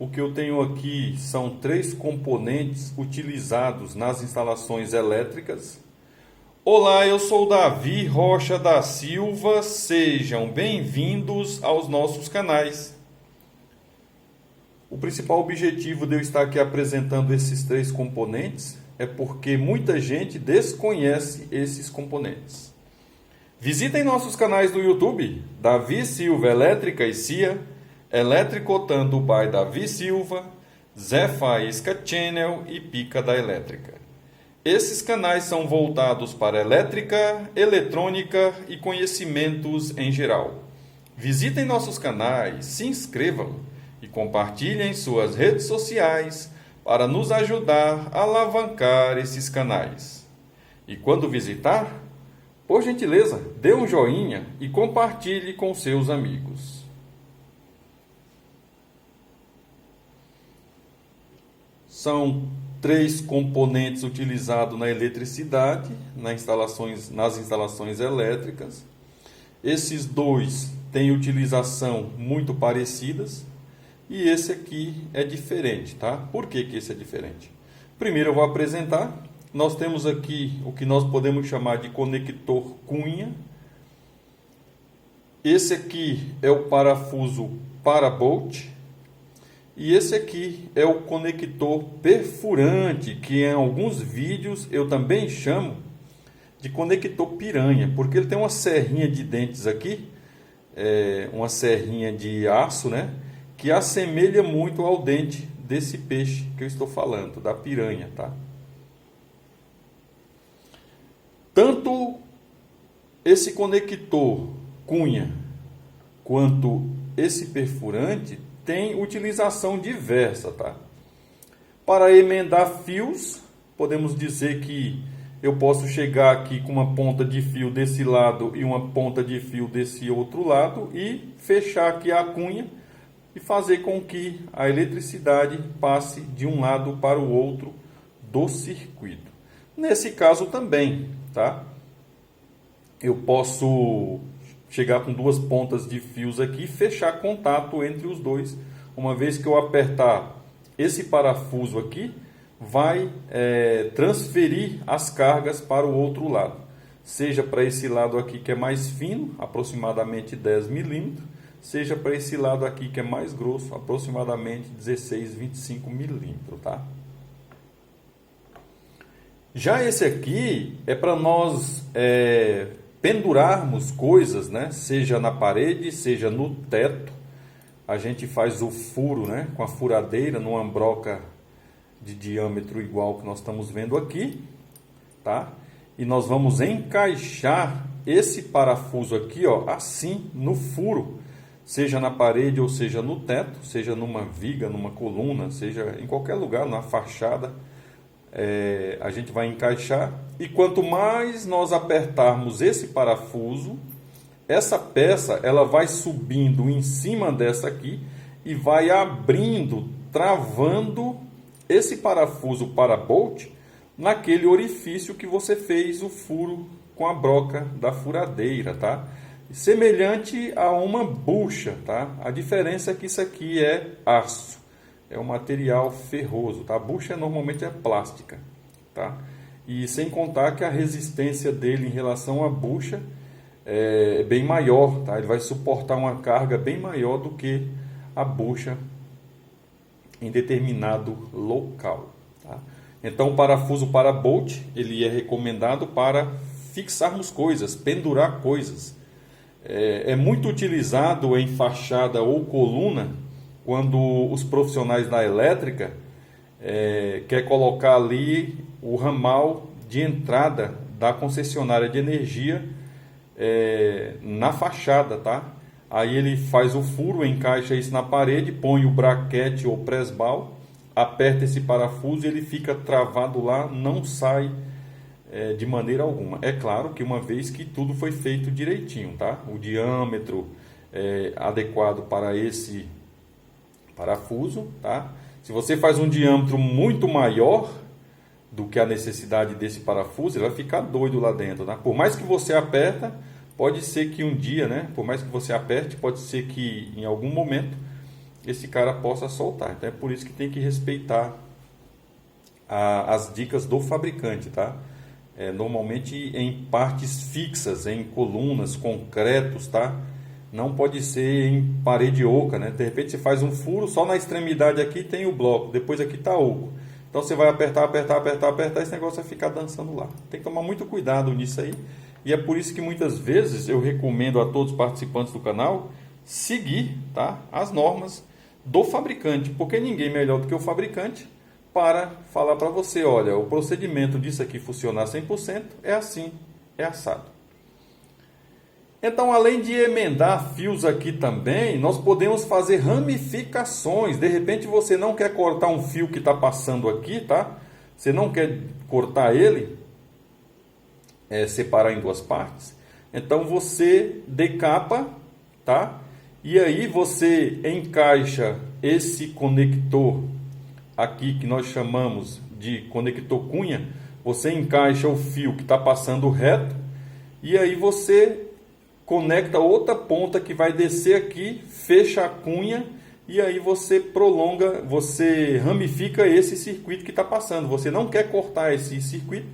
O que eu tenho aqui são 3 componentes utilizados nas instalações elétricas. Olá, eu sou Davi Rocha da Silva, sejam bem-vindos aos nossos canais. O principal objetivo de eu estar aqui apresentando esses 3 componentes é porque muita gente desconhece esses componentes. Visitem nossos canais do YouTube, Davi Silva Elétrica e CIA, Eletricotando by Davi Silva, Zé Faísca Channel e Pica da Elétrica. Esses canais são voltados para elétrica, eletrônica e conhecimentos em geral. Visitem nossos canais, se inscrevam e compartilhem em suas redes sociais para nos ajudar a alavancar esses canais. E quando visitar, por gentileza, dê um joinha e compartilhe com seus amigos. São 3 componentes utilizados na eletricidade, nas instalações elétricas. Esses 2 têm utilização muito parecidas e esse aqui é diferente, tá? Por que esse é diferente? Primeiro eu vou apresentar. Nós temos aqui o que nós podemos chamar de conector cunha. Esse aqui é o parafuso parabolt. E esse aqui é o conector perfurante, que em alguns vídeos eu também chamo de conector piranha, porque ele tem uma serrinha de dentes aqui, uma serrinha de aço, né, que assemelha muito ao dente desse peixe que eu estou falando, da piranha, tá? Tanto esse conector cunha quanto esse perfurante tem utilização diversa, tá? Para emendar fios, podemos dizer que eu posso chegar aqui com uma ponta de fio desse lado e uma ponta de fio desse outro lado e fechar aqui a cunha e fazer com que a eletricidade passe de um lado para o outro do circuito. Nesse caso também, tá? Eu posso chegar com 2 pontas de fios aqui e fechar contato entre os dois. Uma vez que eu apertar esse parafuso aqui, vai transferir as cargas para o outro lado. Seja para esse lado aqui que é mais fino, aproximadamente 10 milímetros, seja para esse lado aqui que é mais grosso, aproximadamente 16, 25 milímetros, tá? Já esse aqui é para nós pendurarmos coisas, né? Seja na parede, seja no teto. A gente faz o furo, né? Com a furadeira numa broca de diâmetro igual que nós estamos vendo aqui, tá? E nós vamos encaixar esse parafuso aqui, ó, assim no furo, seja na parede ou seja no teto, seja numa viga, numa coluna, seja em qualquer lugar, na fachada. A gente vai encaixar e quanto mais nós apertarmos esse parafuso, essa peça ela vai subindo em cima dessa aqui e vai abrindo, travando esse parafuso parabolt naquele orifício que você fez o furo com a broca da furadeira, tá? Semelhante a uma bucha, tá? A diferença é que isso aqui é aço. É um material ferroso, tá? A bucha normalmente é plástica, tá? E sem contar que a resistência dele em relação à bucha é bem maior, tá? Ele vai suportar uma carga bem maior do que a bucha em determinado local, tá? Então o parafuso parabolt, ele é recomendado para fixarmos coisas, pendurar coisas. É muito utilizado em fachada ou coluna quando os profissionais da elétrica quer colocar ali o ramal de entrada da concessionária de energia na fachada, tá? Aí ele faz o furo, encaixa isso na parede, põe o braquete ou presbal, aperta esse parafuso e ele fica travado lá, não sai de maneira alguma. É claro que uma vez que tudo foi feito direitinho, tá? O diâmetro adequado para esse parafuso, tá? Se você faz um diâmetro muito maior do que a necessidade desse parafuso, ele vai ficar doido lá dentro, tá? Por mais que você aperta, pode ser que um dia, né? Por mais que você aperte, pode ser que em algum momento esse cara possa soltar. Então é por isso que tem que respeitar as dicas do fabricante, tá? Normalmente em partes fixas, em colunas, concretos, tá? Não pode ser em parede oca, né? De repente você faz um furo, só na extremidade aqui tem o bloco, depois aqui está oco. Então você vai apertar, esse negócio vai ficar dançando lá. Tem que tomar muito cuidado nisso aí. E é por isso que muitas vezes eu recomendo a todos os participantes do canal seguir, tá, as normas do fabricante, porque ninguém melhor do que o fabricante para falar para você, olha, o procedimento disso aqui funcionar 100% é assim, é assado. Então, além de emendar fios aqui também, nós podemos fazer ramificações. De repente você não quer cortar um fio que está passando aqui, tá? Você não quer cortar ele, separar em duas partes. Então você decapa, tá? E aí você encaixa esse conector aqui que nós chamamos de conector cunha. Você encaixa o fio que está passando reto e aí você conecta outra ponta que vai descer aqui, fecha a cunha e aí você prolonga, você ramifica esse circuito que está passando. Você não quer cortar esse circuito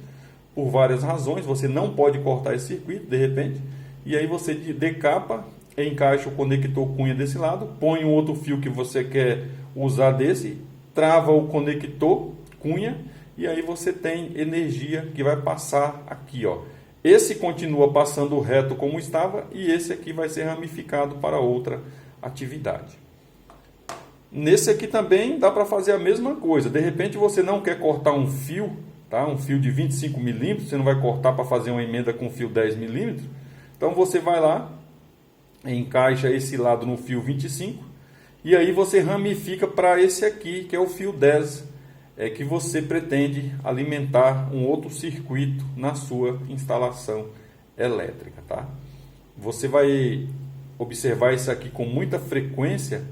por várias razões, você não pode cortar esse circuito de repente, e aí você decapa, encaixa o conector cunha desse lado, põe um outro fio que você quer usar desse, trava o conector cunha e aí você tem energia que vai passar aqui, ó. Esse continua passando reto como estava e esse aqui vai ser ramificado para outra atividade. Nesse aqui também dá para fazer a mesma coisa. De repente você não quer cortar um fio, tá? Um fio de 25 milímetros, você não vai cortar para fazer uma emenda com fio 10 milímetros. Então você vai lá, encaixa esse lado no fio 25 e aí você ramifica para esse aqui, que é o fio 10, que você pretende alimentar um outro circuito na sua instalação elétrica, tá? Você vai observar isso aqui com muita frequência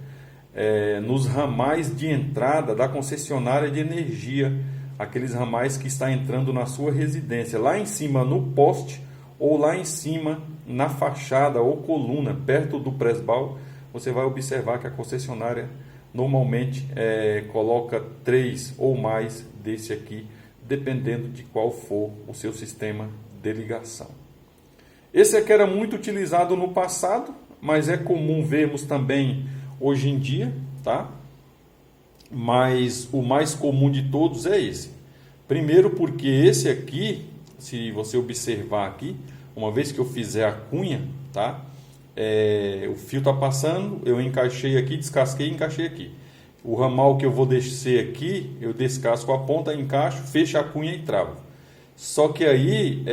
nos ramais de entrada da concessionária de energia, aqueles ramais que está entrando na sua residência, lá em cima no poste ou lá em cima na fachada ou coluna, perto do presbal, você vai observar que a concessionária normalmente coloca 3 ou mais desse aqui, dependendo de qual for o seu sistema de ligação. Esse aqui era muito utilizado no passado, mas é comum vermos também hoje em dia, tá? Mas o mais comum de todos é esse. Primeiro porque esse aqui, se você observar aqui, uma vez que eu fizer a cunha, tá? O fio está passando, eu encaixei aqui, descasquei e encaixei aqui. O ramal que eu vou descer aqui, eu descasco a ponta, encaixo, fecho a cunha e travo. Só que aí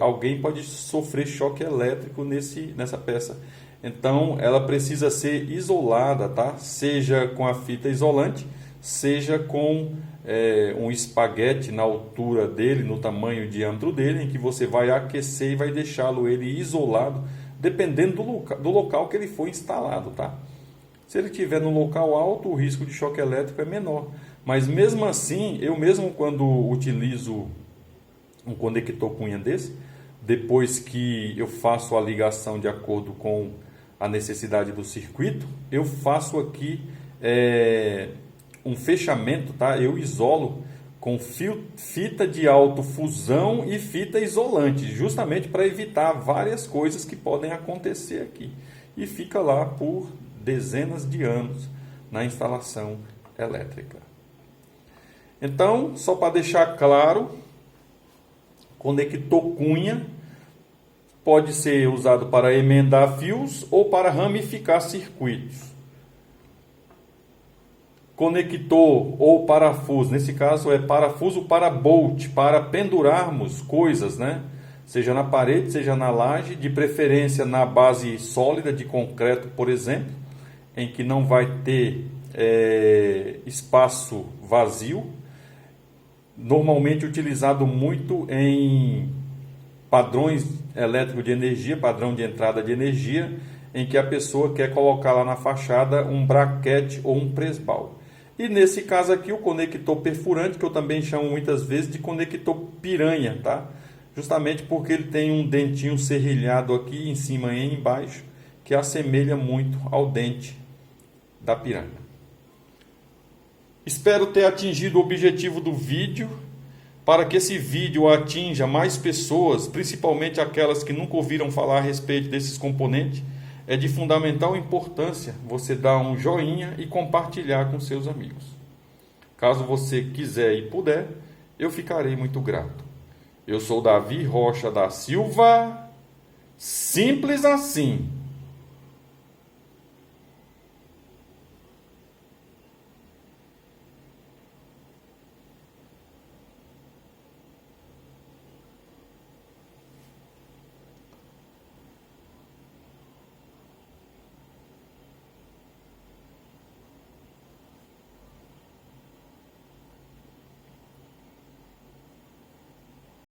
alguém pode sofrer choque elétrico nessa peça. Então ela precisa ser isolada, tá? Seja com a fita isolante, seja com um espaguete na altura dele, no tamanho e diâmetro dele, em que você vai aquecer e vai deixá-lo ele isolado, dependendo do local que ele for instalado, tá? Se ele estiver no local alto, o risco de choque elétrico é menor. Mas mesmo assim, eu mesmo quando utilizo um conector cunha desse, depois que eu faço a ligação de acordo com a necessidade do circuito, eu faço aqui um fechamento, tá? Eu isolo com fita de autofusão e fita isolante, justamente para evitar várias coisas que podem acontecer aqui. E fica lá por dezenas de anos na instalação elétrica. Então, só para deixar claro, conector cunha pode ser usado para emendar fios ou para ramificar circuitos. Conector ou parafuso, nesse caso é parafuso para bolt, para pendurarmos coisas, né? Seja na parede, seja na laje, de preferência na base sólida de concreto, por exemplo, em que não vai ter espaço vazio. Normalmente utilizado muito em padrões elétricos de energia, padrão de entrada de energia, em que a pessoa quer colocar lá na fachada um braquete ou um presbal. E nesse caso aqui o conector perfurante, que eu também chamo muitas vezes de conector piranha, tá? Justamente porque ele tem um dentinho serrilhado aqui em cima e embaixo, que assemelha muito ao dente da piranha. Espero ter atingido o objetivo do vídeo. Para que esse vídeo atinja mais pessoas, principalmente aquelas que nunca ouviram falar a respeito desses componentes, é de fundamental importância você dar um joinha e compartilhar com seus amigos. Caso você quiser e puder, eu ficarei muito grato. Eu sou Davi Rocha da Silva, simples assim.